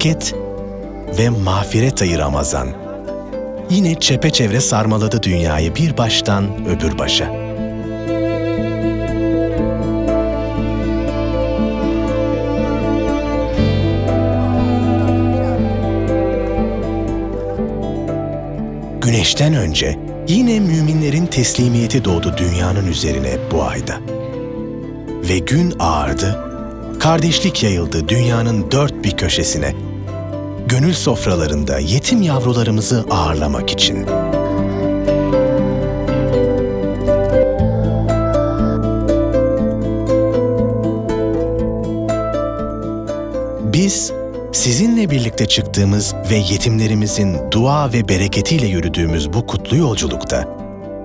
bereket ve mağfiret ayı Ramazan. Yine çepeçevre sarmaladı dünyayı bir baştan öbür başa. Güneşten önce yine müminlerin teslimiyeti doğdu dünyanın üzerine bu ayda. Ve gün ağardı, kardeşlik yayıldı dünyanın dört bir köşesine. Gönül sofralarında yetim yavrularımızı ağırlamak için. Biz, sizinle birlikte çıktığımız ve yetimlerimizin dua ve bereketiyle yürüdüğümüz bu kutlu yolculukta,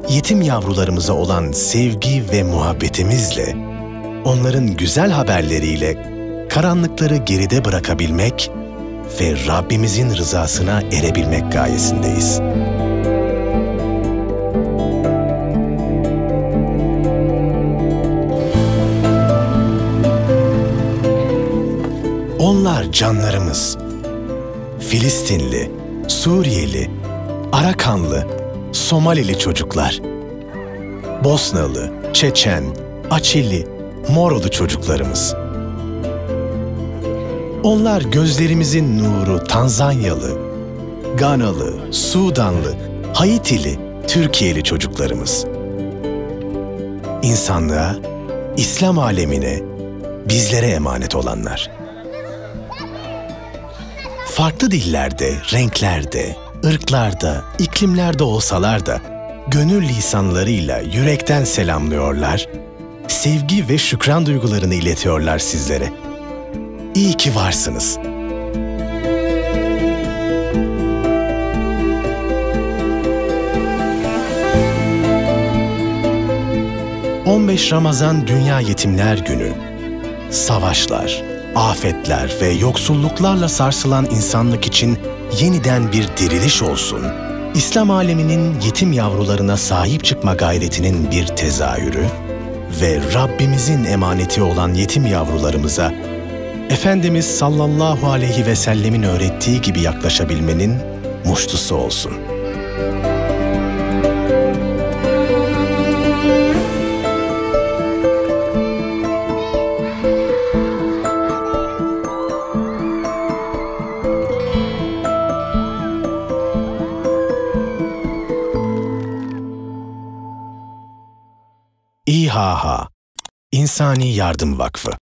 yetim yavrularımıza olan sevgi ve muhabbetimizle, onların güzel haberleriyle karanlıkları geride bırakabilmek ve Rabbimizin rızasına erebilmek gayesindeyiz. Onlar canlarımız. Filistinli, Suriyeli, Arakanlı, Somalili çocuklar. Bosnalı, Çeçen, Açili, Morolu çocuklarımız. Onlar gözlerimizin nuru Tanzanyalı, Ganalı, Sudanlı, Haitili, Türkiye'li çocuklarımız. İnsanlığa, İslam alemine, bizlere emanet olanlar. Farklı dillerde, renklerde, ırklarda, iklimlerde olsalar da gönül lisanlarıyla yürekten selamlıyorlar, sevgi ve şükran duygularını iletiyorlar sizlere. İyi ki varsınız. ...15 Ramazan Dünya Yetimler Günü. Savaşlar, afetler ve yoksulluklarla sarsılan insanlık için yeniden bir diriliş olsun. İslam aleminin yetim yavrularına sahip çıkma gayretinin bir tezahürü ve Rabbimizin emaneti olan yetim yavrularımıza Efendimiz sallallahu aleyhi ve sellemin öğrettiği gibi yaklaşabilmenin muştusu olsun. İHH İnsani Yardım Vakfı